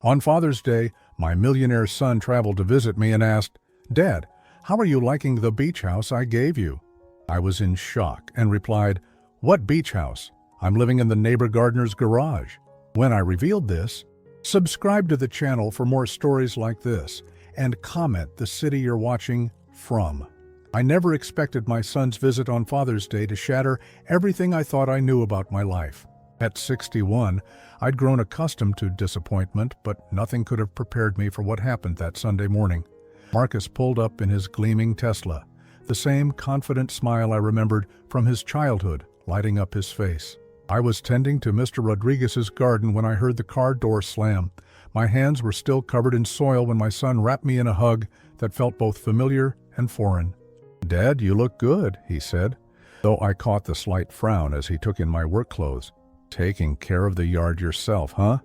On Father's Day, my millionaire son traveled to visit me and asked, "Dad, how are you liking the beach house I gave you?" I was in shock and replied, "What beach house? I'm living in the neighbor gardener's garage." When I revealed this, subscribe to the channel for more stories like this and comment the city you're watching from. I never expected my son's visit on Father's Day to shatter everything I thought I knew about my life. At 61, I'd grown accustomed to disappointment, but nothing could have prepared me for what happened that Sunday morning. Marcus pulled up in his gleaming Tesla, the same confident smile I remembered from his childhood lighting up his face. I was tending to Mr. Rodriguez's garden when I heard the car door slam. My hands were still covered in soil when my son wrapped me in a hug that felt both familiar and foreign. "Dad, you look good," he said, though I caught the slight frown as he took in my work clothes. "Taking care of the yard yourself, huh?"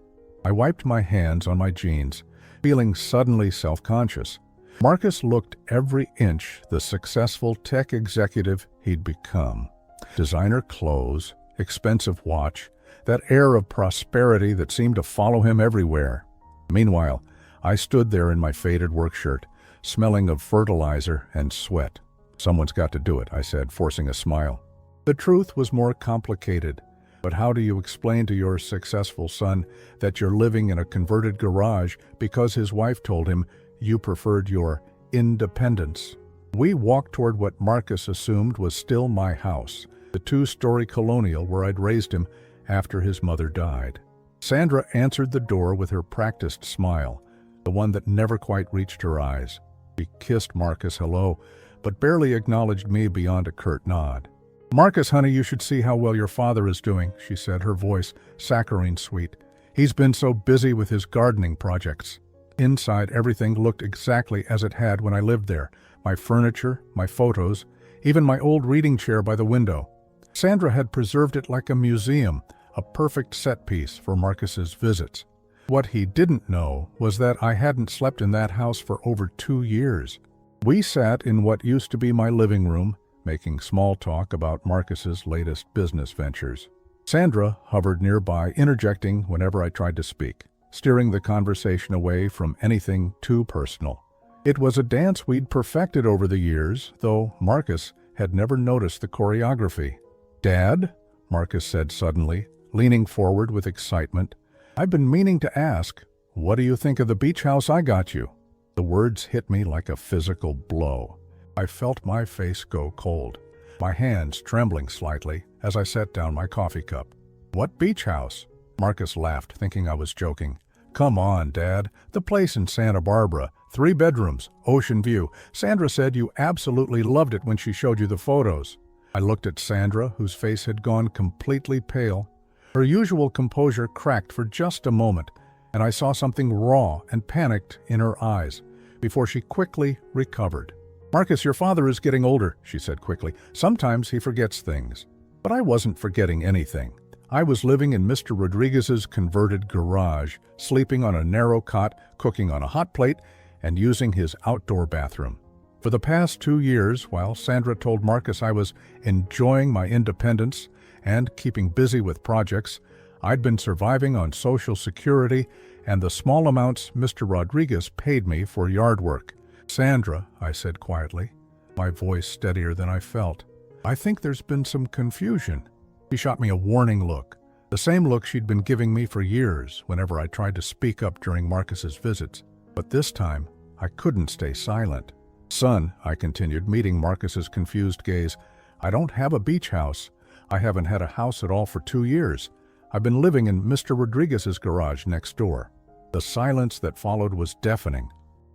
I wiped my hands on my jeans, feeling suddenly self-conscious. Marcus looked every inch the successful tech executive he'd become. Designer clothes, expensive watch, that air of prosperity that seemed to follow him everywhere. Meanwhile, I stood there in my faded work shirt, smelling of fertilizer and sweat. "Someone's got to do it," I said, forcing a smile. The truth was more complicated. But how do you explain to your successful son that you're living in a converted garage because his wife told him you preferred your independence? We walked toward what Marcus assumed was still my house, the two-story colonial where I'd raised him after his mother died. Sandra answered the door with her practiced smile, the one that never quite reached her eyes. She kissed Marcus hello, but barely acknowledged me beyond a curt nod. "Marcus, honey, you should see how well your father is doing," she said, her voice saccharine sweet. "He's been so busy with his gardening projects." Inside, everything looked exactly as it had when I lived there. My furniture, my photos, even my old reading chair by the window. Sandra had preserved it like a museum, a perfect set piece for Marcus's visits. What he didn't know was that I hadn't slept in that house for over 2 years. We sat in what used to be my living room, making small talk about Marcus's latest business ventures. Sandra hovered nearby, interjecting whenever I tried to speak, steering the conversation away from anything too personal. It was a dance we'd perfected over the years, though Marcus had never noticed the choreography. "Dad," Marcus said suddenly, leaning forward with excitement, "I've been meaning to ask, what do you think of the beach house I got you?" The words hit me like a physical blow. I felt my face go cold, my hands trembling slightly as I set down my coffee cup. "What beach house?" Marcus laughed, thinking I was joking. "Come on, Dad. The place in Santa Barbara. 3 bedrooms, ocean view. Sandra said you absolutely loved it when she showed you the photos." I looked at Sandra, whose face had gone completely pale. Her usual composure cracked for just a moment, and I saw something raw and panicked in her eyes before she quickly recovered. "Marcus, your father is getting older," she said quickly. "Sometimes he forgets things." But I wasn't forgetting anything. I was living in Mr. Rodriguez's converted garage, sleeping on a narrow cot, cooking on a hot plate, and using his outdoor bathroom. For the past 2 years, while Sandra told Marcus I was enjoying my independence and keeping busy with projects, I'd been surviving on Social Security and the small amounts Mr. Rodriguez paid me for yard work. "Sandra," I said quietly, my voice steadier than I felt, "I think there's been some confusion." She shot me a warning look, the same look she'd been giving me for years whenever I tried to speak up during Marcus's visits. But this time, I couldn't stay silent. "Son," I continued, meeting Marcus's confused gaze, "I don't have a beach house. I haven't had a house at all for 2 years. I've been living in Mr. Rodriguez's garage next door." The silence that followed was deafening.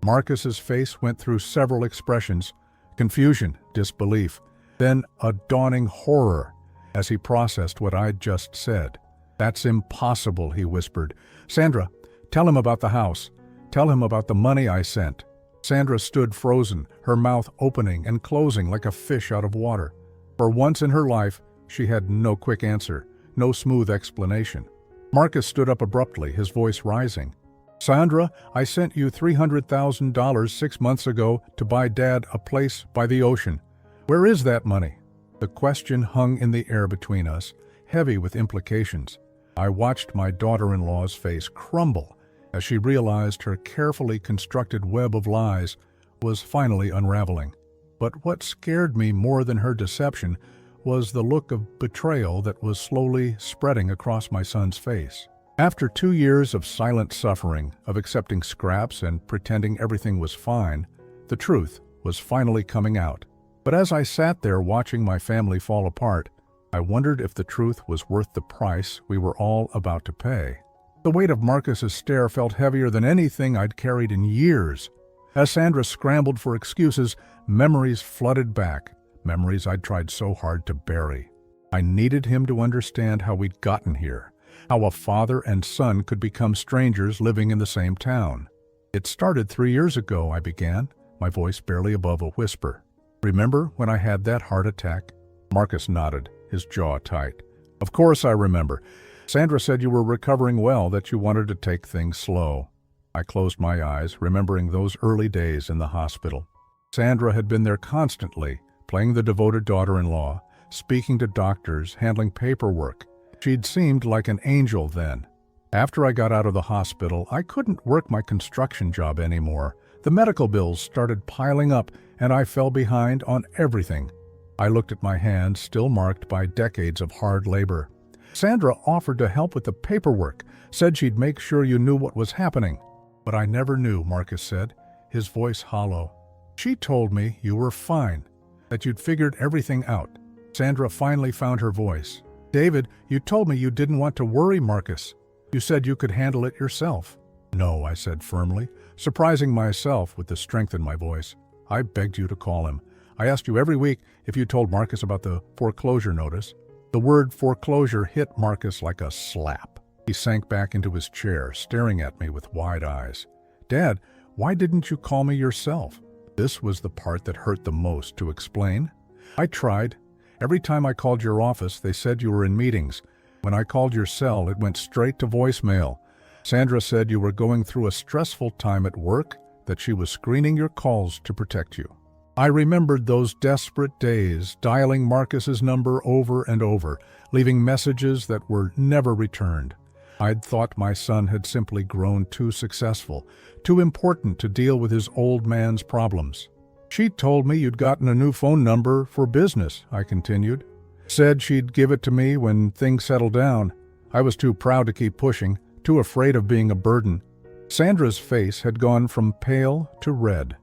Marcus's face went through several expressions: confusion, disbelief, then a dawning horror as he processed what I'd just said. "That's impossible," he whispered. "Sandra, tell him about the house. Tell him about the money I sent." Sandra stood frozen, her mouth opening and closing like a fish out of water. For once in her life, she had no quick answer, no smooth explanation. Marcus stood up abruptly, his voice rising. "Sandra, I sent you $300,000 6 months ago to buy Dad a place by the ocean. Where is that money?" The question hung in the air between us, heavy with implications. I watched my daughter-in-law's face crumble as she realized her carefully constructed web of lies was finally unraveling. But what scared me more than her deception was the look of betrayal that was slowly spreading across my son's face. After 2 years of silent suffering, of accepting scraps and pretending everything was fine, the truth was finally coming out. But as I sat there watching my family fall apart, I wondered if the truth was worth the price we were all about to pay. The weight of Marcus's stare felt heavier than anything I'd carried in years. As Sandra scrambled for excuses, memories flooded back, memories I'd tried so hard to bury. I needed him to understand how we'd gotten here, how a father and son could become strangers living in the same town. It started 3 years ago, I began, my voice barely above a whisper. Remember when I had that heart attack? Marcus nodded, his jaw tight. Of course I remember. Sandra said you were recovering well, that you wanted to take things slow. I closed my eyes, remembering those early days in the hospital. Sandra had been there constantly, playing the devoted daughter-in-law, speaking to doctors, handling paperwork. She'd seemed like an angel then. After I got out of the hospital, I couldn't work my construction job anymore. The medical bills started piling up, and I fell behind on everything. I looked at my hands, still marked by decades of hard labor. Sandra offered to help with the paperwork, said she'd make sure you knew what was happening. But I never knew, Marcus said, his voice hollow. She told me you were fine, that you'd figured everything out. Sandra finally found her voice. David, you told me you didn't want to worry Marcus. You said you could handle it yourself. No, I said firmly, surprising myself with the strength in my voice. I begged you to call him. I asked you every week if you told Marcus about the foreclosure notice. The word foreclosure hit Marcus like a slap. He sank back into his chair, staring at me with wide eyes. Dad, why didn't you call me yourself? This was the part that hurt the most to explain. I tried. Every time I called your office, they said you were in meetings. When I called your cell, it went straight to voicemail. Sandra said you were going through a stressful time at work, that she was screening your calls to protect you. I remembered those desperate days, dialing Marcus's number over and over, leaving messages that were never returned. I'd thought my son had simply grown too successful, too important to deal with his old man's problems. She told me you'd gotten a new phone number for business, I continued. Said she'd give it to me when things settled down. I was too proud to keep pushing, too afraid of being a burden. Sandra's face had gone from pale to red.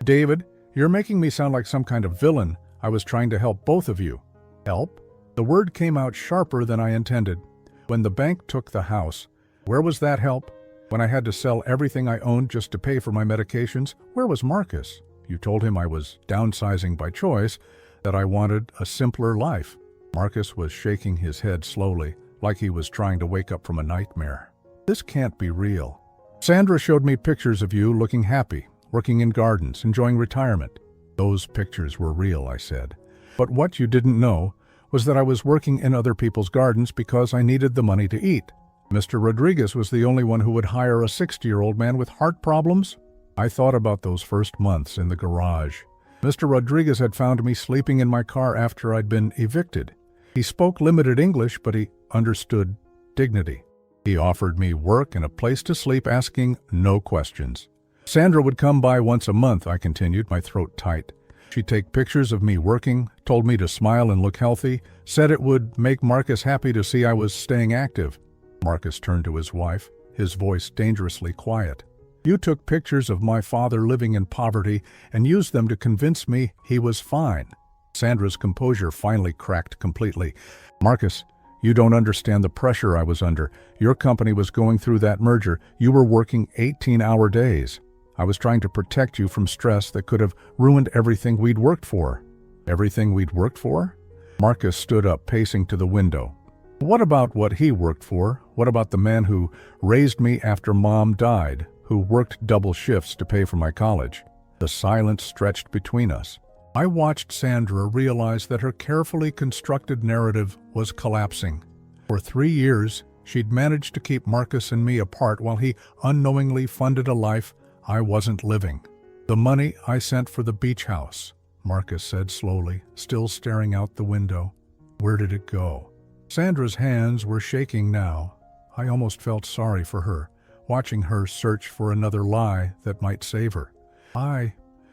David, you're making me sound like some kind of villain. I was trying to help both of you. Help? The word came out sharper than I intended. When the bank took the house, where was that help? When I had to sell everything I owned just to pay for my medications, where was Marcus? You told him I was downsizing by choice, that I wanted a simpler life. Marcus was shaking his head slowly, like he was trying to wake up from a nightmare. This can't be real. Sandra showed me pictures of you looking happy, working in gardens, enjoying retirement. Those pictures were real, I said. But what you didn't know was that I was working in other people's gardens because I needed the money to eat. Mr. Rodriguez was the only one who would hire a 60-year-old man with heart problems. I thought about those first months in the garage. Mr. Rodriguez had found me sleeping in my car after I'd been evicted. He spoke limited English, but he understood dignity. He offered me work and a place to sleep, asking no questions. Sandra would come by once a month, I continued, my throat tight. She'd take pictures of me working, told me to smile and look healthy, said it would make Marcus happy to see I was staying active. Marcus turned to his wife, his voice dangerously quiet. You took pictures of my father living in poverty and used them to convince me he was fine. Sandra's composure finally cracked completely. Marcus, you don't understand the pressure I was under. Your company was going through that merger. You were working 18-hour days. I was trying to protect you from stress that could have ruined everything we'd worked for. Everything we'd worked for? Marcus stood up, pacing to the window. What about what he worked for? What about the man who raised me after Mom died, who worked double shifts to pay for my college? The silence stretched between us. I watched Sandra realize that her carefully constructed narrative was collapsing. For 3 years, she'd managed to keep Marcus and me apart while he unknowingly funded a life I wasn't living. The money I sent for the beach house, Marcus said slowly, still staring out the window. Where did it go? Sandra's hands were shaking now. I almost felt sorry for her. watching her search for another lie that might save her.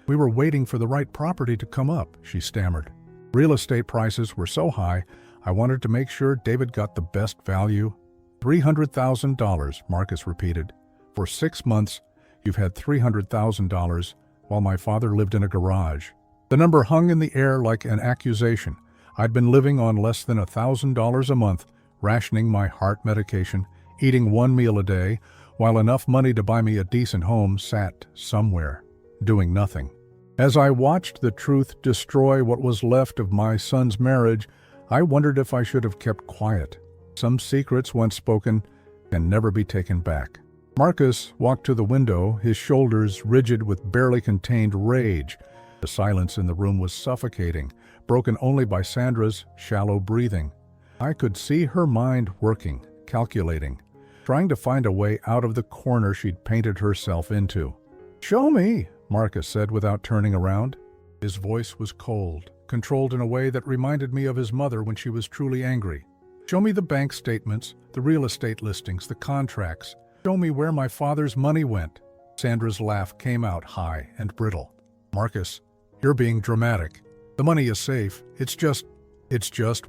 We were waiting for the right property to come up," she stammered. "Real estate prices were so high, I wanted to make sure David got the best value." $300,000, Marcus repeated. "For 6 months, you've had $300,000 while my father lived in a garage." The number hung in the air like an accusation. I'd been living on less than $1,000 a month, rationing my heart medication, eating 1 meal a day, while enough money to buy me a decent home sat somewhere, doing nothing. As I watched the truth destroy what was left of my son's marriage, I wondered if I should have kept quiet. Some secrets once spoken can never be taken back. Marcus walked to the window, his shoulders rigid with barely contained rage. The silence in the room was suffocating, broken only by Sandra's shallow breathing. I could see her mind working, calculating, trying to find a way out of the corner she'd painted herself into. "Show me," Marcus said without turning around. His voice was cold, controlled in a way that reminded me of his mother when she was truly angry. "Show me the bank statements, the real estate listings, the contracts. Show me where my father's money went." Sandra's laugh came out high and brittle. "Marcus, you're being dramatic. The money is safe. It's just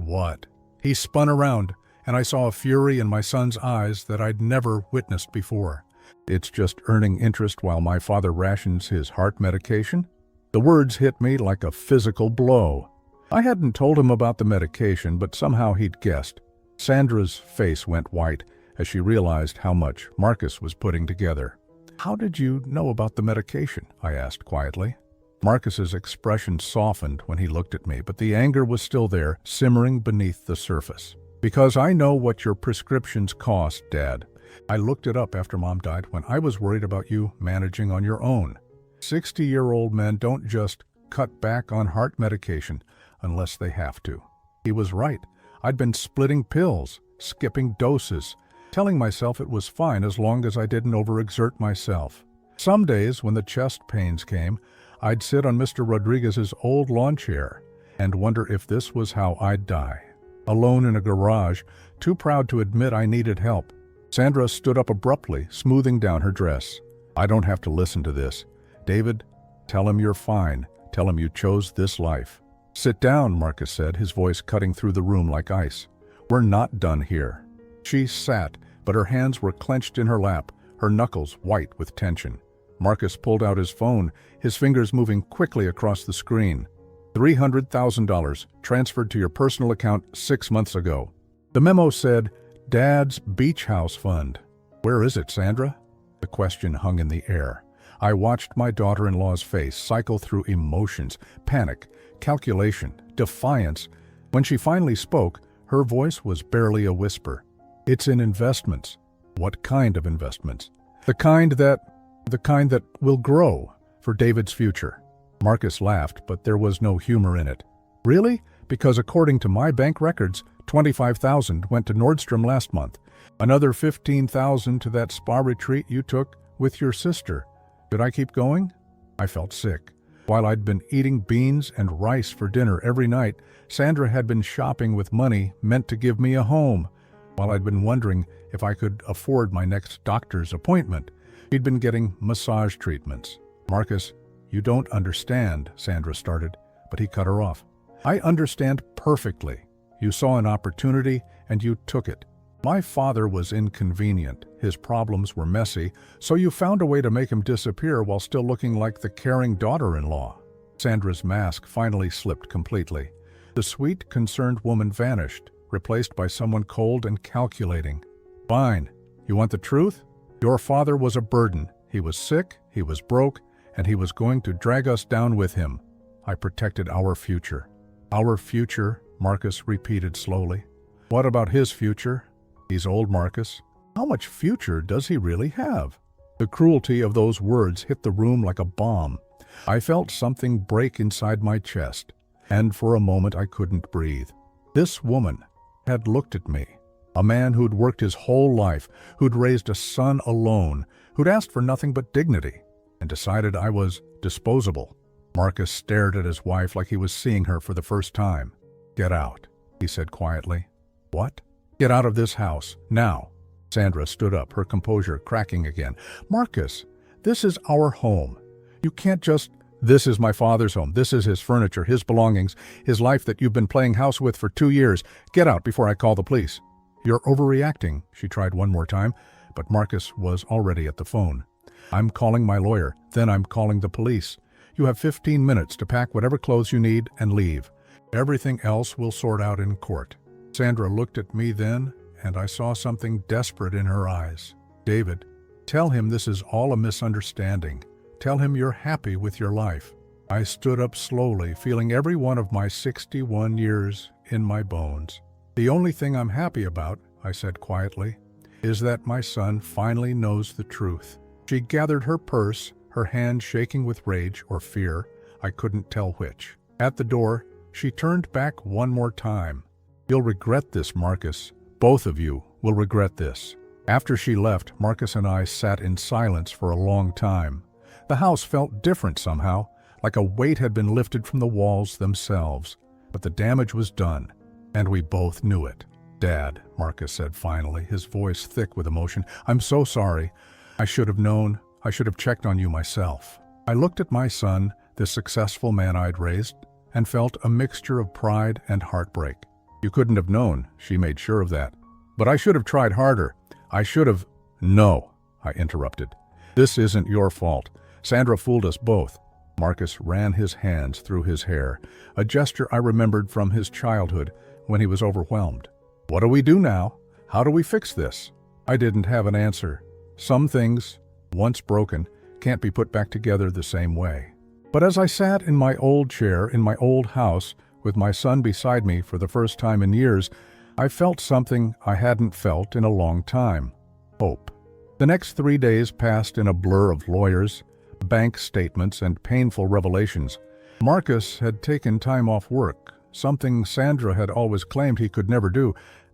what?" He spun around, and I saw a fury in my son's eyes that I'd never witnessed before. "It's just earning interest while my father rations his heart medication?" The words hit me like a physical blow. I hadn't told him about the medication, but somehow he'd guessed. Sandra's face went white as she realized how much Marcus was putting together. "How did you know about the medication?" I asked quietly. Marcus's expression softened when he looked at me, but the anger was still there, simmering beneath the surface. "Because I know what your prescriptions cost, Dad. I looked it up after Mom died when I was worried about you managing on your own. 60-year-old men don't just cut back on heart medication unless they have to." He was right. I'd been splitting pills, skipping doses, telling myself it was fine as long as I didn't overexert myself. Some days, when the chest pains came, I'd sit on Mr. Rodriguez's old lawn chair and wonder if this was how I'd die. Alone in a garage, too proud to admit I needed help. Sandra stood up abruptly, smoothing down her dress. "I don't have to listen to this. David, tell him you're fine. Tell him you chose this life." "Sit down," Marcus said, his voice cutting through the room like ice. "We're not done here." She sat, but her hands were clenched in her lap, her knuckles white with tension. Marcus pulled out his phone, his fingers moving quickly across the screen. $300,000 transferred to your personal account 6 months ago. The memo said, "Dad's Beach House Fund." "Where is it, Sandra?" The question hung in the air. I watched my daughter-in-law's face cycle through emotions, panic, calculation, defiance. When she finally spoke, her voice was barely a whisper. "It's in investments." "What kind of investments?" The kind that will grow for David's future." Marcus laughed, but there was no humor in it. "Really? Because according to my bank records, $25,000 went to Nordstrom last month. Another $15,000 to that spa retreat you took with your sister. Should I keep going?" I felt sick. While I'd been eating beans and rice for dinner every night, Sandra had been shopping with money meant to give me a home. While I'd been wondering if I could afford my next doctor's appointment, she'd been getting massage treatments. "Marcus, you don't understand," Sandra started, but he cut her off. "I understand perfectly. You saw an opportunity and you took it. My father was inconvenient, his problems were messy, so you found a way to make him disappear while still looking like the caring daughter-in-law." Sandra's mask finally slipped completely. The sweet, concerned woman vanished, replaced by someone cold and calculating. "Fine. You want the truth? Your father was a burden. He was sick, he was broke, and he was going to drag us down with him. I protected our future." "Our future," Marcus repeated slowly. "What about his future? He's old, Marcus. How much future does he really have?" The cruelty of those words hit the room like a bomb. I felt something break inside my chest, and for a moment I couldn't breathe. This woman had looked at me, a man who'd worked his whole life, who'd raised a son alone, who'd asked for nothing but dignity, and decided I was disposable. Marcus stared at his wife like he was seeing her for the first time. "Get out," he said quietly. "What?" "Get out of this house, now." Sandra stood up, her composure cracking again. "Marcus, this is our home. You can't just— This is my father's home. This is his furniture, his belongings, his life that you've been playing house with for 2 years. Get out before I call the police." "You're overreacting," she tried one more time, but Marcus was already at the phone. "I'm calling my lawyer, then I'm calling the police. You have 15 minutes to pack whatever clothes you need and leave. Everything else we'll sort out in court." Sandra looked at me then, and I saw something desperate in her eyes. "David, tell him this is all a misunderstanding. Tell him you're happy with your life." I stood up slowly, feeling every one of my 61 years in my bones. "The only thing I'm happy about," I said quietly, "is that my son finally knows the truth." She gathered her purse, her hand shaking with rage or fear, I couldn't tell which. At the door, she turned back one more time. "You'll regret this, Marcus. Both of you will regret this." After she left, Marcus and I sat in silence for a long time. The house felt different somehow, like a weight had been lifted from the walls themselves. But the damage was done, and we both knew it. "Dad," Marcus said finally, his voice thick with emotion, "I'm so sorry. I should have known. I should have checked on you myself." I looked at my son, this successful man I'd raised, and felt a mixture of pride and heartbreak. "You couldn't have known," she made sure of that. "But I should have tried harder. I should have—" "No," I interrupted. "This isn't your fault. Sandra fooled us both." Marcus ran his hands through his hair, a gesture I remembered from his childhood when he was overwhelmed. "What do we do now? How do we fix this?" I didn't have an answer. Some things, once broken, can't be put back together the same way. But as I sat in my old chair in my old house with my son beside me for the first time in years, I felt something I hadn't felt in a long time: hope. The next 3 days passed in a blur of lawyers, bank statements, and painful revelations. Marcus had taken time off work, something Sandra had always claimed he could never do,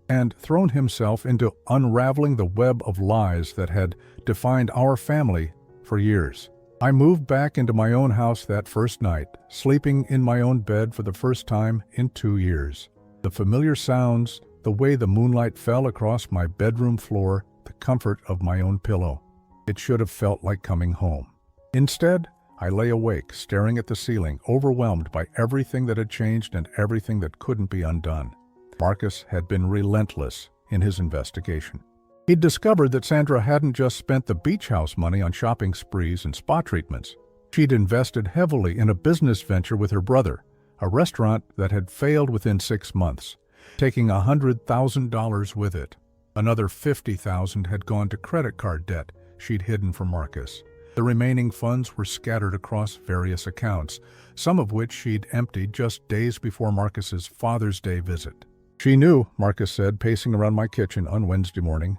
and thrown himself into unraveling the web of lies that had defined our family for years. I moved back into my own house that first night, sleeping in my own bed for the first time in 2 years. The familiar sounds, the way the moonlight fell across my bedroom floor, the comfort of my own pillow. It should have felt like coming home. Instead, I lay awake, staring at the ceiling, overwhelmed by everything that had changed and everything that couldn't be undone. Marcus had been relentless in his investigation. He'd discovered that Sandra hadn't just spent the beach house money on shopping sprees and spa treatments. She'd invested heavily in a business venture with her brother, a restaurant that had failed within 6 months, taking $100,000 with it. Another $50,000 had gone to credit card debt she'd hidden from Marcus. The remaining funds were scattered across various accounts, some of which she'd emptied just days before Marcus's Father's Day visit. She knew, Marcus said, pacing around my kitchen on Wednesday morning.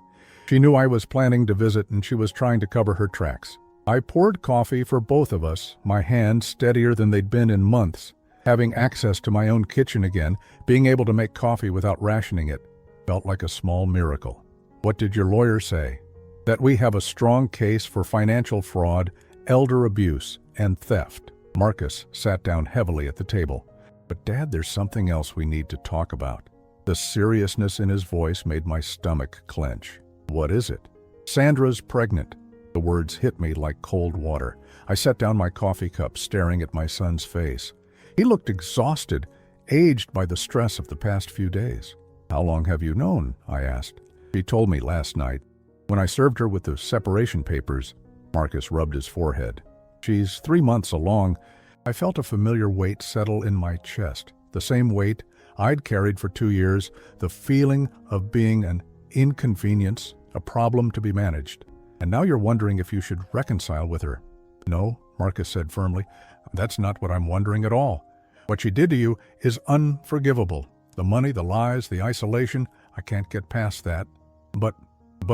She knew I was planning to visit, and she was trying to cover her tracks. I poured coffee for both of us, my hands steadier than they'd been in months. Having access to my own kitchen again, being able to make coffee without rationing it, felt like a small miracle. "What did your lawyer say?" "That we have a strong case for financial fraud, elder abuse, and theft." Marcus sat down heavily at the table. "But Dad, there's something else we need to talk about." The seriousness in his voice made my stomach clench. "What is it?" "Sandra's pregnant." The words hit me like cold water. I set down my coffee cup, staring at my son's face. He looked exhausted, aged by the stress of the past few days. "How long have you known?" I asked. "She told me last night, when I served her with the separation papers." Marcus rubbed his forehead. "She's 3 months along." I felt a familiar weight settle in my chest, the same weight I'd carried for 2 years, the feeling of being an inconvenience, a problem to be managed. "And now you're wondering if you should reconcile with her." "No," Marcus said firmly. "That's not what I'm wondering at all. What she did to you is unforgivable. The money, the lies, the isolation, I can't get past that. But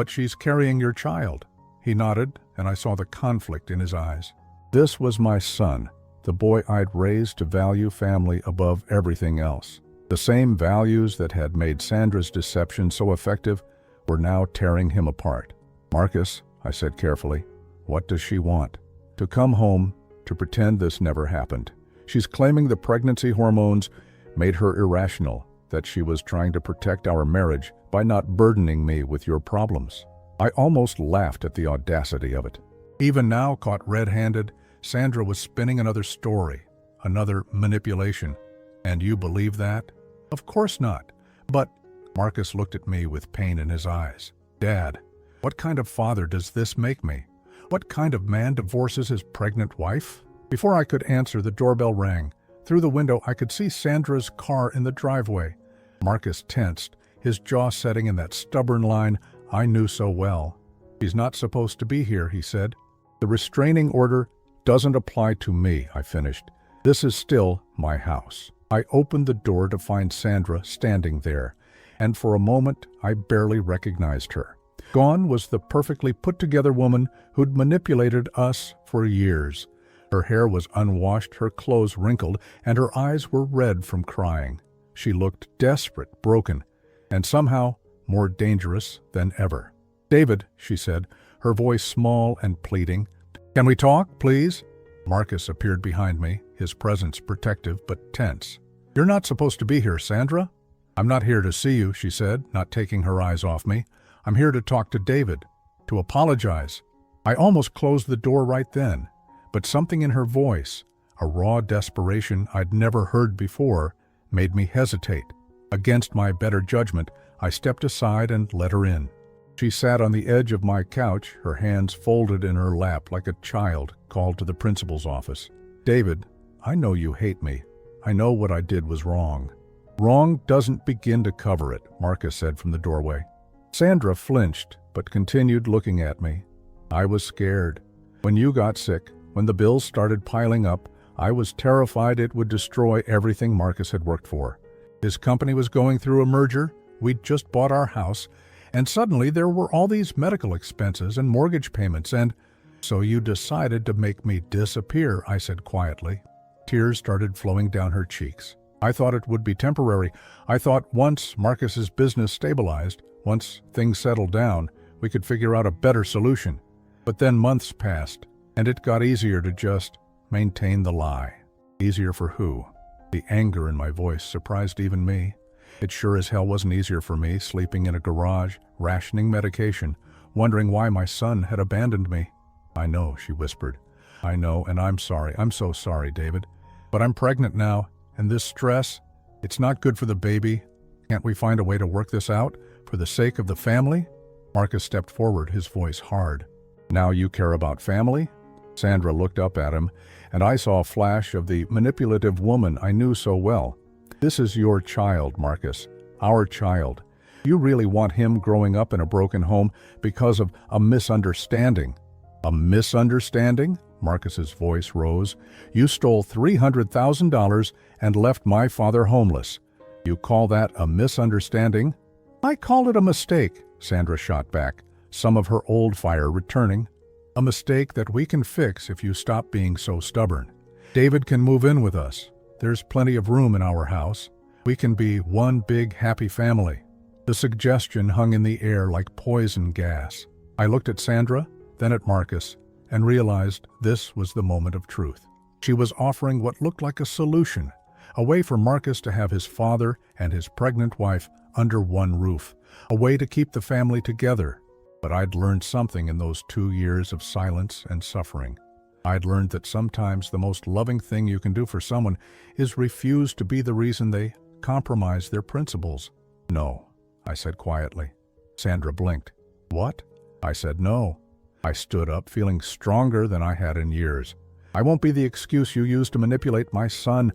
she's carrying your child." He nodded, and I saw the conflict in his eyes. This was my son, the boy I'd raised to value family above everything else. The same values that had made Sandra's deception so effective were now tearing him apart. "Marcus," I said carefully, "what does she want?" "To come home, to pretend this never happened. She's claiming the pregnancy hormones made her irrational, that she was trying to protect our marriage by not burdening me with your problems." I almost laughed at the audacity of it. Even now, caught red-handed, Sandra was spinning another story, another manipulation. And you believe that? Of course not. But Marcus looked at me with pain in his eyes. Dad, what kind of father does this make me? What kind of man divorces his pregnant wife? Before I could answer, the doorbell rang. Through the window, I could see Sandra's car in the driveway. Marcus tensed, his jaw setting in that stubborn line I knew so well. She's not supposed to be here, he said. The restraining order doesn't apply to me, I finished. This is still my house. I opened the door to find Sandra standing there, and for a moment I barely recognized her. Gone was the perfectly put-together woman who'd manipulated us for years. Her hair was unwashed, her clothes wrinkled, and her eyes were red from crying. She looked desperate, broken, and somehow more dangerous than ever. "David," she said, her voice small and pleading. "Can we talk, please?" Marcus appeared behind me, his presence protective but tense. "You're not supposed to be here, Sandra." "I'm not here to see you," she said, not taking her eyes off me. "I'm here to talk to David, to apologize." I almost closed the door right then, but something in her voice, a raw desperation I'd never heard before, made me hesitate. Against my better judgment, I stepped aside and let her in. She sat on the edge of my couch, her hands folded in her lap like a child called to the principal's office. "David, I know you hate me. I know what I did was wrong." "Wrong doesn't begin to cover it," Marcus said from the doorway. Sandra flinched, but continued looking at me. "I was scared. When you got sick, when the bills started piling up, I was terrified it would destroy everything Marcus had worked for. His company was going through a merger, we'd just bought our house, and suddenly there were all these medical expenses and mortgage payments, and so you decided to make me disappear," I said quietly. Tears started flowing down her cheeks. "I thought it would be temporary. I thought once Marcus's business stabilized, once things settled down, we could figure out a better solution. But then months passed, and it got easier to just maintain the lie." Easier for who? The anger in my voice surprised even me. It sure as hell wasn't easier for me, sleeping in a garage, rationing medication, wondering why my son had abandoned me. "I know," she whispered. "I know, and I'm sorry. I'm so sorry, David. But I'm pregnant now, and this stress, it's not good for the baby. Can't we find a way to work this out, for the sake of the family?" Marcus stepped forward, his voice hard. "Now you care about family?" Sandra looked up at him, and I saw a flash of the manipulative woman I knew so well. "This is your child, Marcus. Our child. You really want him growing up in a broken home because of a misunderstanding." "A misunderstanding?" Marcus's voice rose. "You stole $300,000 and left my father homeless. You call that a misunderstanding?" "I call it a mistake," Sandra shot back, some of her old fire returning. "A mistake that we can fix if you stop being so stubborn. David can move in with us. There's plenty of room in our house. We can be one big happy family." The suggestion hung in the air like poison gas. I looked at Sandra, then at Marcus, and realized this was the moment of truth. She was offering what looked like a solution, a way for Marcus to have his father and his pregnant wife under one roof, a way to keep the family together. But I'd learned something in those 2 years of silence and suffering. I'd learned that sometimes the most loving thing you can do for someone is refuse to be the reason they compromise their principles. "No," I said quietly. Sandra blinked. "What?" I said no. I stood up, feeling stronger than I had in years. "I won't be the excuse you use to manipulate my son.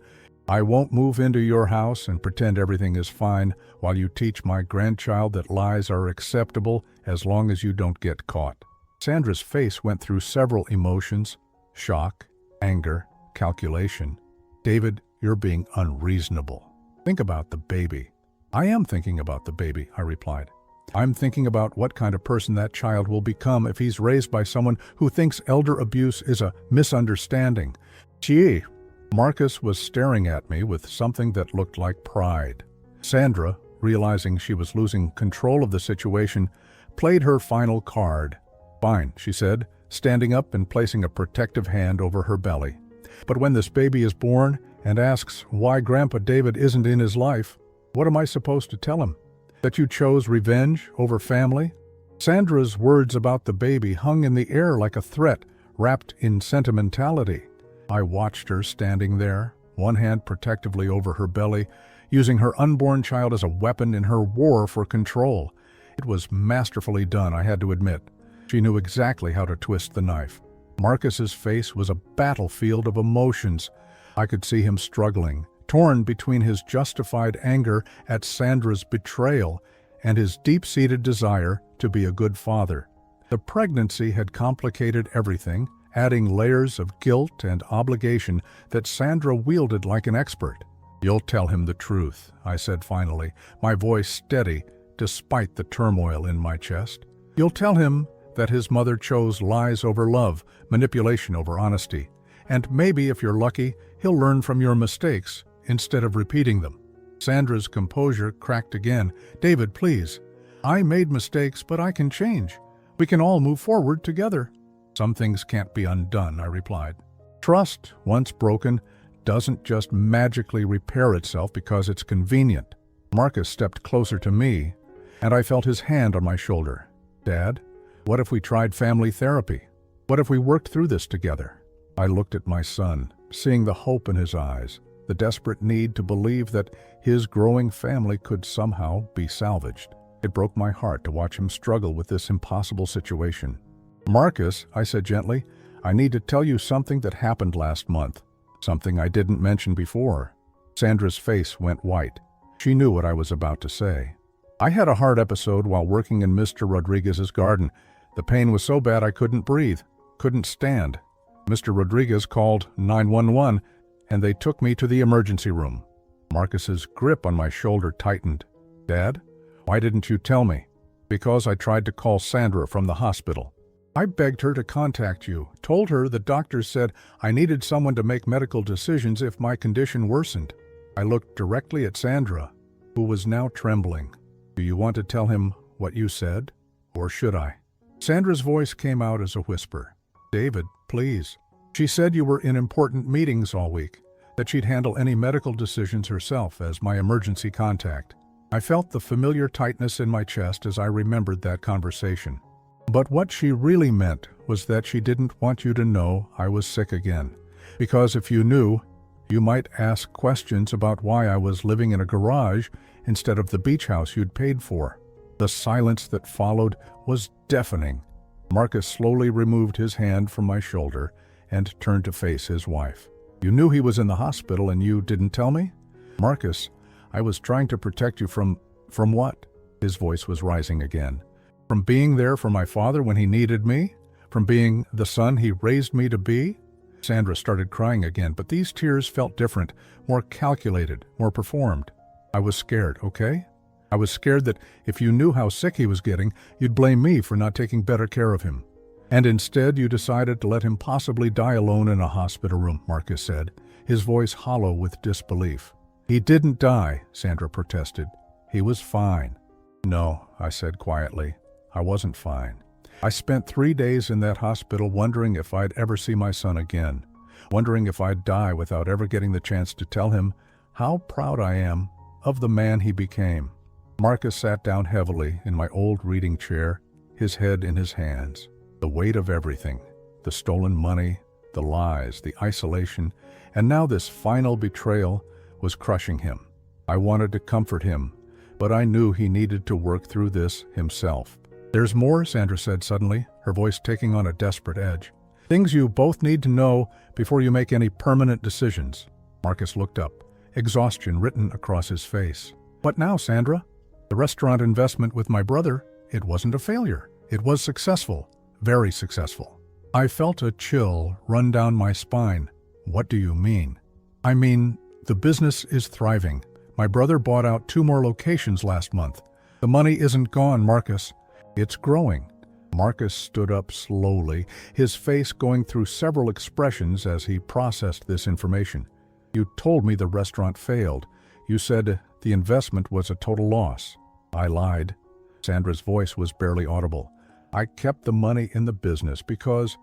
I won't move into your house and pretend everything is fine while you teach my grandchild that lies are acceptable as long as you don't get caught." Sandra's face went through several emotions: shock, anger, calculation. "David, you're being unreasonable. Think about the baby." "I am thinking about the baby," I replied. "I'm thinking about what kind of person that child will become if he's raised by someone who thinks elder abuse is a misunderstanding." "Gee." Marcus was staring at me with something that looked like pride. Sandra, realizing she was losing control of the situation, played her final card. "Fine," she said, standing up and placing a protective hand over her belly. "But when this baby is born and asks why Grandpa David isn't in his life, what am I supposed to tell him? That you chose revenge over family?" Sandra's words about the baby hung in the air like a threat wrapped in sentimentality. I watched her standing there, one hand protectively over her belly, using her unborn child as a weapon in her war for control. It was masterfully done, I had to admit. She knew exactly how to twist the knife. Marcus's face was a battlefield of emotions. I could see him struggling, torn between his justified anger at Sandra's betrayal and his deep-seated desire to be a good father. The pregnancy had complicated everything, adding layers of guilt and obligation that Sandra wielded like an expert. "You'll tell him the truth," I said finally, my voice steady despite the turmoil in my chest. "You'll tell him that his mother chose lies over love, manipulation over honesty, and maybe, if you're lucky, he'll learn from your mistakes instead of repeating them." Sandra's composure cracked again. "David, please. I made mistakes, but I can change. We can all move forward together." "Some things can't be undone," I replied. "Trust, once broken, doesn't just magically repair itself because it's convenient." Marcus stepped closer to me, and I felt his hand on my shoulder. "Dad, what if we tried family therapy? What if we worked through this together?" I looked at my son, seeing the hope in his eyes, the desperate need to believe that his growing family could somehow be salvaged. It broke my heart to watch him struggle with this impossible situation. "Marcus," I said gently, "I need to tell you something that happened last month. Something I didn't mention before." Sandra's face went white. She knew what I was about to say. "I had a heart episode while working in Mr. Rodriguez's garden. The pain was so bad I couldn't breathe, couldn't stand. Mr. Rodriguez called 911, and they took me to the emergency room." Marcus's grip on my shoulder tightened. "Dad, why didn't you tell me?" "Because I tried to call Sandra from the hospital. I begged her to contact you, told her the doctors said I needed someone to make medical decisions if my condition worsened." I looked directly at Sandra, who was now trembling. "Do you want to tell him what you said, or should I?" Sandra's voice came out as a whisper. "David, please. She said you were in important meetings all week, that she'd handle any medical decisions herself as my emergency contact." I felt the familiar tightness in my chest as I remembered that conversation. But what she really meant was that she didn't want you to know I was sick again, because if you knew, you might ask questions about why I was living in a garage instead of the beach house you'd paid for. The silence that followed was deafening. Marcus slowly removed his hand from my shoulder and turned to face his wife. "You knew he was in the hospital and you didn't tell me?" "Marcus, I was trying to protect you from what?" His voice was rising again. "From being there for my father when he needed me? From being the son he raised me to be?" Sandra started crying again, but these tears felt different, more calculated, more performed. "I was scared, okay? I was scared that if you knew how sick he was getting, you'd blame me for not taking better care of him. And instead you decided to let him possibly die alone in a hospital room," Marcus said, his voice hollow with disbelief. "He didn't die," Sandra protested. "He was fine." "No," I said quietly, "I wasn't fine. I spent 3 days in that hospital wondering if I'd ever see my son again, wondering if I'd die without ever getting the chance to tell him how proud I am of the man he became." Marcus sat down heavily in my old reading chair, his head in his hands. The weight of everything, the stolen money, the lies, the isolation, and now this final betrayal was crushing him. I wanted to comfort him, but I knew he needed to work through this himself. "There's more," Sandra said suddenly, her voice taking on a desperate edge. "Things you both need to know before you make any permanent decisions." Marcus looked up, exhaustion written across his face. "What now, Sandra?" "The restaurant investment with my brother, it wasn't a failure. It was successful, very successful." I felt a chill run down my spine. "What do you mean?" "I mean, the business is thriving. My brother bought out 2 more locations last month. The money isn't gone, Marcus. It's growing." Marcus stood up slowly, his face going through several expressions as he processed this information. "You told me the restaurant failed. You said the investment was a total loss." I lied. Sandra's voice was barely audible. "I kept the money in the business because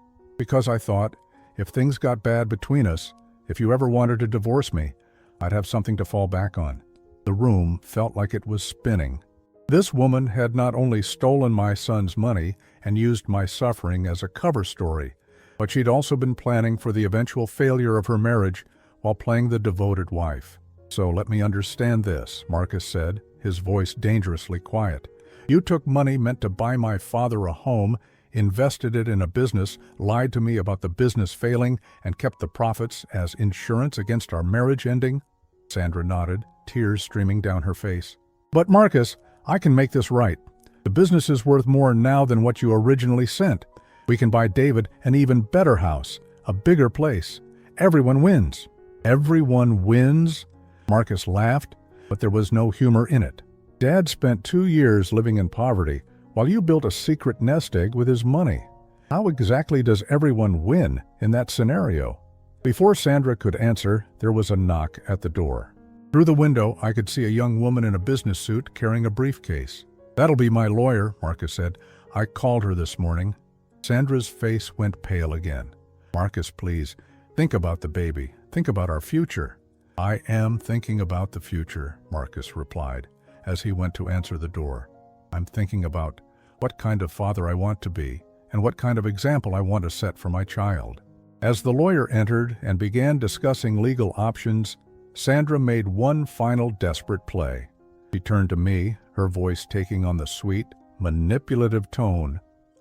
I thought, if things got bad between us, if you ever wanted to divorce me, I'd have something to fall back on." The room felt like it was spinning. This woman had not only stolen my son's money and used my suffering as a cover story, but she'd also been planning for the eventual failure of her marriage while playing the devoted wife. "So let me understand this," Marcus said, his voice dangerously quiet. "You took money meant to buy my father a home, invested it in a business, lied to me about the business failing, and kept the profits as insurance against our marriage ending?" Sandra nodded, tears streaming down her face. "But Marcus, I can make this right. The business is worth more now than what you originally sent. We can buy David an even better house, a bigger place. Everyone wins." "Everyone wins?" Marcus laughed, but there was no humor in it. "Dad spent 2 years living in poverty while you built a secret nest egg with his money. How exactly does everyone win in that scenario?" Before Sandra could answer, there was a knock at the door. Through the window, I could see a young woman in a business suit carrying a briefcase. "That'll be my lawyer," Marcus said. "I called her this morning." Sandra's face went pale again. "Marcus, please, think about the baby. Think about our future." "I am thinking about the future," Marcus replied, as he went to answer the door. "I'm thinking about what kind of father I want to be and what kind of example I want to set for my child." As the lawyer entered and began discussing legal options, Sandra made one final desperate play. She turned to me, her voice taking on the sweet, manipulative tone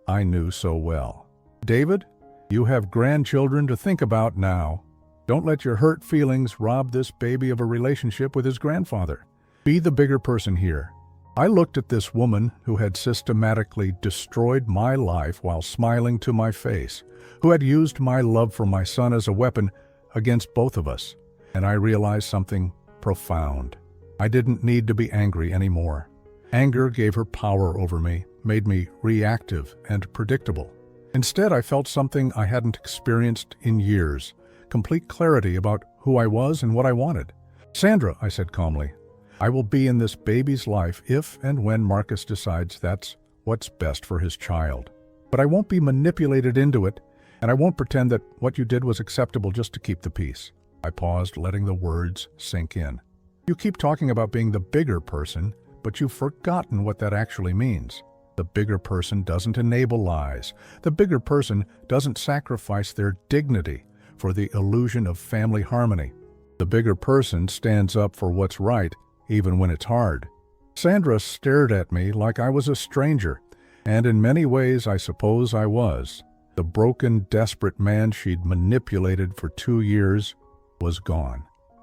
I knew so well. "David, you have grandchildren to think about now. Don't let your hurt feelings rob this baby of a relationship with his grandfather. Be the bigger person here." I looked at this woman who had systematically destroyed my life while smiling to my face, who had used my love for my son as a weapon against both of us. And I realized something profound. I didn't need to be angry anymore. Anger gave her power over me, made me reactive and predictable. Instead, I felt something I hadn't experienced in years, complete clarity about who I was and what I wanted. "Sandra," I said calmly, "I will be in this baby's life if and when Marcus decides that's what's best for his child. But I won't be manipulated into it, and I won't pretend that what you did was acceptable just to keep the peace." I paused, letting the words sink in. "You keep talking about being the bigger person, but you've forgotten what that actually means. The bigger person doesn't enable lies. The bigger person doesn't sacrifice their dignity for the illusion of family harmony. The bigger person stands up for what's right, even when it's hard." Sandra stared at me like I was a stranger, and in many ways I suppose I was. The broken, desperate man she'd manipulated for 2 years was gone.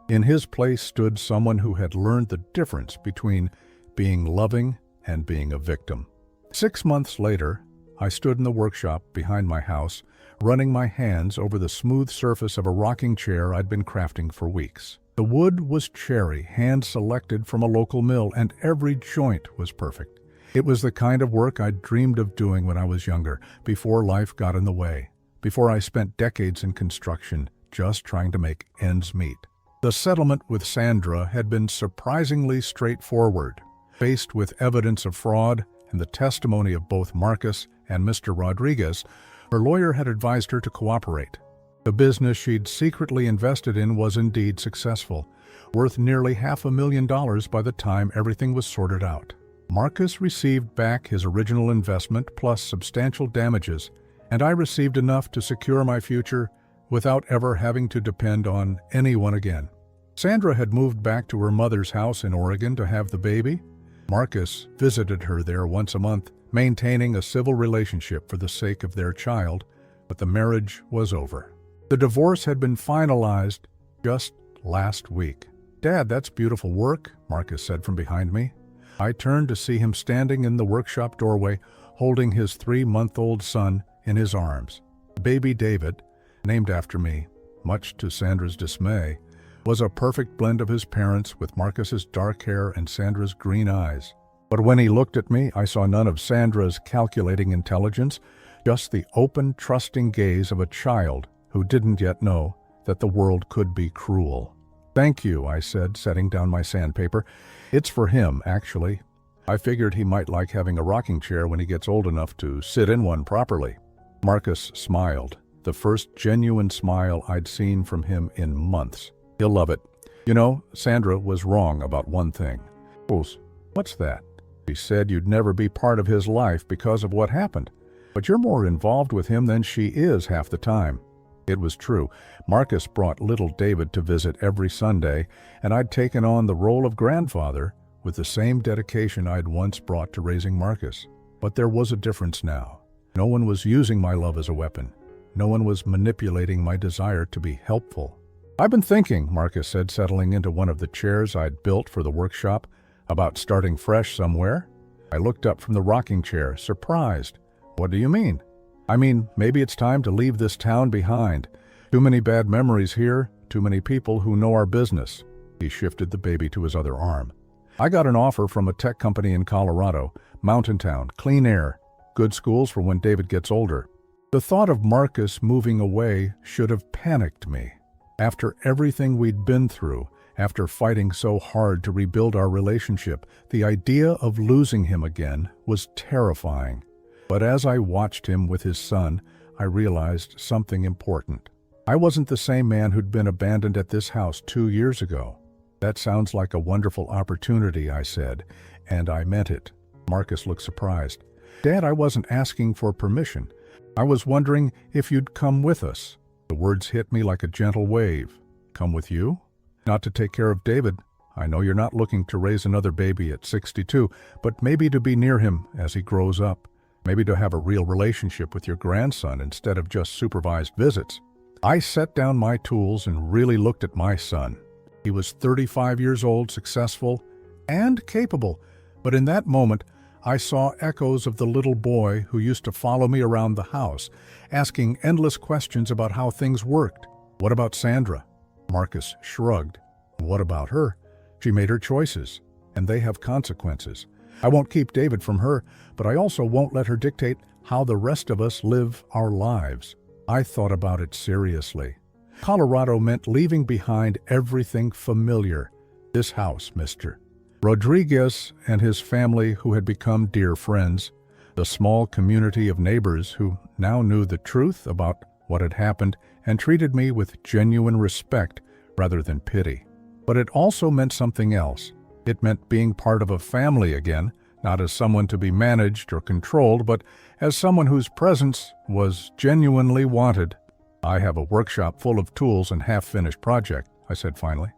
In his place stood someone who had learned the difference between being loving and being a victim. 6 months later, I stood in the workshop behind my house, running my hands over the smooth surface of a rocking chair I'd been crafting for weeks. The wood was cherry, hand-selected from a local mill, and every joint was perfect. It was the kind of work I'd dreamed of doing when I was younger, before life got in the way, before I spent decades in construction, just trying to make ends meet. The settlement with Sandra had been surprisingly straightforward. Faced with evidence of fraud and the testimony of both Marcus and Mr. Rodriguez, her lawyer had advised her to cooperate. The business she'd secretly invested in was indeed successful, worth nearly $500,000 by the time everything was sorted out. Marcus received back his original investment plus substantial damages, and I received enough to secure my future without ever having to depend on anyone again. Sandra had moved back to her mother's house in Oregon to have the baby. Marcus visited her there once a month, maintaining a civil relationship for the sake of their child, but the marriage was over. The divorce had been finalized just last week. "Dad, that's beautiful work," Marcus said from behind me. I turned to see him standing in the workshop doorway, holding his 3-month-old son in his arms. Baby David, named after me, much to Sandra's dismay, was a perfect blend of his parents with Marcus's dark hair and Sandra's green eyes. But when he looked at me, I saw none of Sandra's calculating intelligence, just the open, trusting gaze of a child who didn't yet know that the world could be cruel. "Thank you," I said, setting down my sandpaper. "It's for him, actually. I figured he might like having a rocking chair when he gets old enough to sit in one properly." Marcus smiled, the first genuine smile I'd seen from him in months. "He'll love it. You know, Sandra was wrong about one thing." "What's that?" She said you'd never be part of his life because of what happened, but you're more involved with him than she is half the time. It was true. Marcus brought little David to visit every Sunday, and I'd taken on the role of grandfather with the same dedication I'd once brought to raising Marcus. But there was a difference now. No one was using my love as a weapon. No one was manipulating my desire to be helpful. "I've been thinking," Marcus said, settling into one of the chairs I'd built for the workshop, "about starting fresh somewhere." I looked up from the rocking chair, surprised. "What do you mean?" "I mean, maybe it's time to leave this town behind. Too many bad memories here, too many people who know our business." He shifted the baby to his other arm. "I got an offer from a tech company in Colorado, mountain town, clean air, good schools for when David gets older." The thought of Marcus moving away should have panicked me. After everything we'd been through, after fighting so hard to rebuild our relationship, the idea of losing him again was terrifying. But as I watched him with his son, I realized something important. I wasn't the same man who'd been abandoned at this house 2 years ago. "That sounds like a wonderful opportunity," I said, and I meant it. Marcus looked surprised. "Dad, I wasn't asking for permission. I was wondering if you'd come with us." The words hit me like a gentle wave. "Come with you?" "Not to take care of David. I know you're not looking to raise another baby at 62, but maybe to be near him as he grows up. Maybe to have a real relationship with your grandson instead of just supervised visits." I set down my tools and really looked at my son. He was 35 years old, successful, and capable, but in that moment, I saw echoes of the little boy who used to follow me around the house, asking endless questions about how things worked. "What about Sandra?" Marcus shrugged. "What about her? She made her choices, and they have consequences. I won't keep David from her, but I also won't let her dictate how the rest of us live our lives." I thought about it seriously. Colorado meant leaving behind everything familiar. This house, Mr. Rodriguez and his family who had become dear friends, the small community of neighbors who now knew the truth about what had happened and treated me with genuine respect rather than pity. But it also meant something else. It meant being part of a family again, not as someone to be managed or controlled, but as someone whose presence was genuinely wanted. "I have a workshop full of tools and half-finished project," I said finally.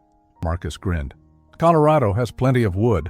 Marcus grinned. "Colorado has plenty of wood.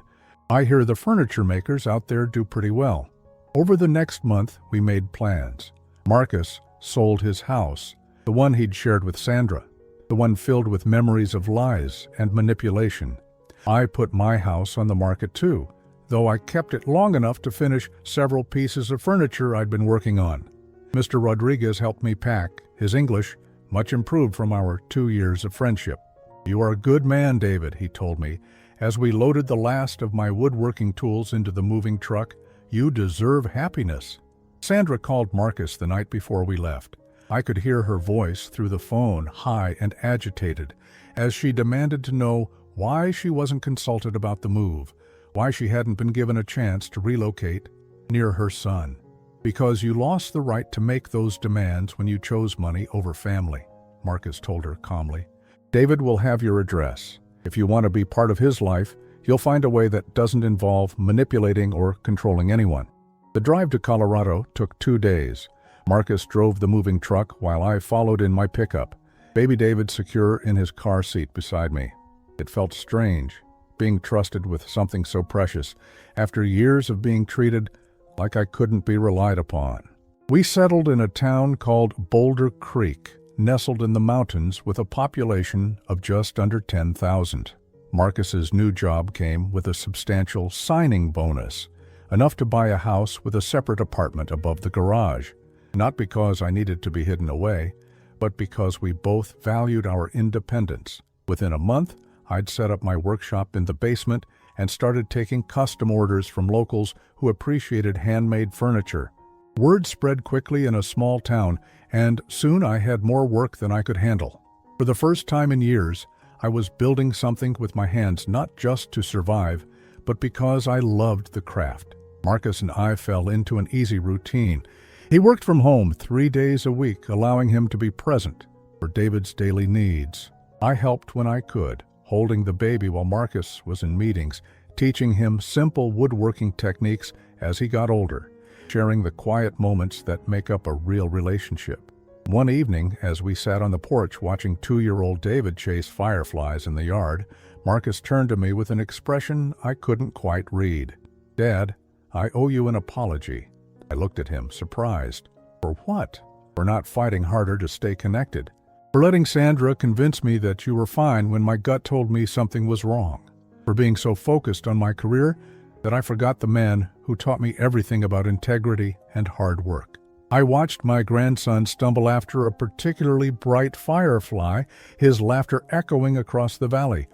I hear the furniture makers out there do pretty well." Over the next month, we made plans. Marcus sold his house, the one he'd shared with Sandra, the one filled with memories of lies and manipulation. I put my house on the market too, though I kept it long enough to finish several pieces of furniture I'd been working on. Mr. Rodriguez helped me pack, his English much improved from our 2 years of friendship. "You are a good man, David," he told me, as we loaded the last of my woodworking tools into the moving truck. "You deserve happiness." Sandra called Marcus the night before we left. I could hear her voice through the phone, high and agitated, as she demanded to know why she wasn't consulted about the move, why she hadn't been given a chance to relocate near her son. "Because you lost the right to make those demands when you chose money over family," Marcus told her calmly. "David will have your address. If you want to be part of his life, you'll find a way that doesn't involve manipulating or controlling anyone." The drive to Colorado took 2 days. Marcus drove the moving truck while I followed in my pickup, baby David secure in his car seat beside me. It felt strange, being trusted with something so precious, after years of being treated like I couldn't be relied upon. We settled in a town called Boulder Creek, nestled in the mountains with a population of just under 10,000. Marcus's new job came with a substantial signing bonus, enough to buy a house with a separate apartment above the garage. Not because I needed to be hidden away, but because we both valued our independence. Within a month, I'd set up my workshop in the basement and started taking custom orders from locals who appreciated handmade furniture. Word spread quickly in a small town, and soon I had more work than I could handle. For the first time in years, I was building something with my hands not just to survive, but because I loved the craft. Marcus and I fell into an easy routine. He worked from home 3 days a week, allowing him to be present for David's daily needs. I helped when I could, holding the baby while Marcus was in meetings, teaching him simple woodworking techniques as he got older, sharing the quiet moments that make up a real relationship. One evening, as we sat on the porch watching 2-year-old David chase fireflies in the yard, Marcus turned to me with an expression I couldn't quite read. "Dad, I owe you an apology." I looked at him, surprised. "For what?" "For not fighting harder to stay connected. For letting Sandra convince me that you were fine when my gut told me something was wrong. For being so focused on my career that I forgot the man who taught me everything about integrity and hard work." I watched my grandson stumble after a particularly bright firefly, his laughter echoing across the valley.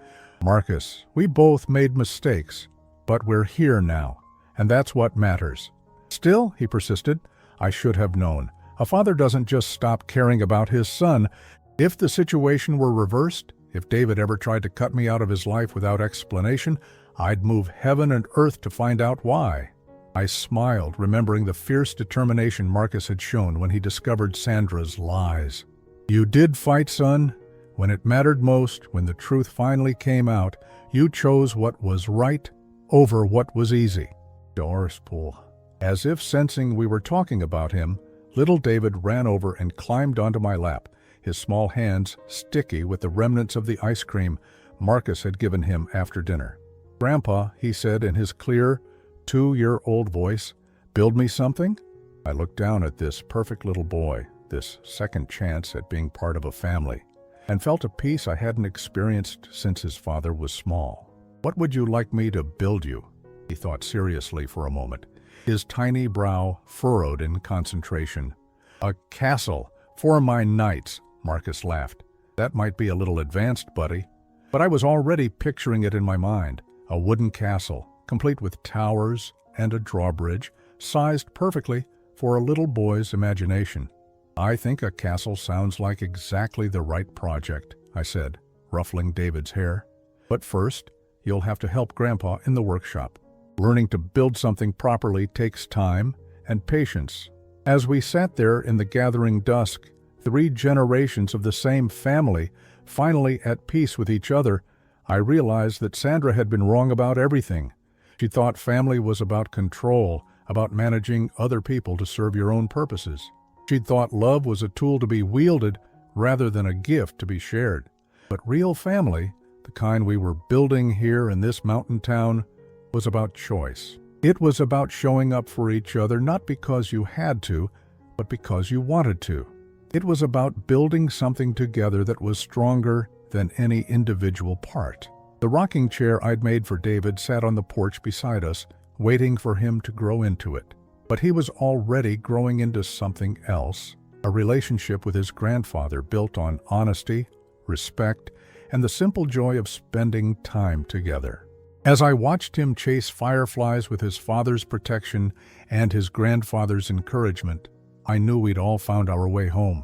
"Marcus, we both made mistakes, but we're here now, and that's what matters." "Still," he persisted, "I should have known. A father doesn't just stop caring about his son. If the situation were reversed, if David ever tried to cut me out of his life without explanation, I'd move heaven and earth to find out why." I smiled, remembering the fierce determination Marcus had shown when he discovered Sandra's lies. "You did fight, son. When it mattered most, when the truth finally came out, you chose what was right over what was easy." Doris Poole. As if sensing we were talking about him, little David ran over and climbed onto my lap, his small hands sticky with the remnants of the ice cream Marcus had given him after dinner. "Grandpa," he said in his clear, 2-year-old voice, "build me something?" I looked down at this perfect little boy, this second chance at being part of a family, and felt a peace I hadn't experienced since his father was small. "What would you like me to build you?" He thought seriously for a moment, his tiny brow furrowed in concentration. "A castle for my knights," Marcus laughed. "That might be a little advanced, buddy." But I was already picturing it in my mind, a wooden castle, complete with towers and a drawbridge, sized perfectly for a little boy's imagination. "I think a castle sounds like exactly the right project," I said, ruffling David's hair. "But first, you'll have to help Grandpa in the workshop. Learning to build something properly takes time and patience." As we sat there in the gathering dusk, 3 generations of the same family, finally at peace with each other, I realized that Sandra had been wrong about everything. She thought family was about control, about managing other people to serve your own purposes. She'd thought love was a tool to be wielded rather than a gift to be shared. But real family, the kind we were building here in this mountain town, was about choice. It was about showing up for each other not because you had to, but because you wanted to. It was about building something together that was stronger than any individual part. The rocking chair I'd made for David sat on the porch beside us, waiting for him to grow into it. But he was already growing into something else, a relationship with his grandfather built on honesty, respect, and the simple joy of spending time together. As I watched him chase fireflies with his father's protection and his grandfather's encouragement, I knew we'd all found our way home.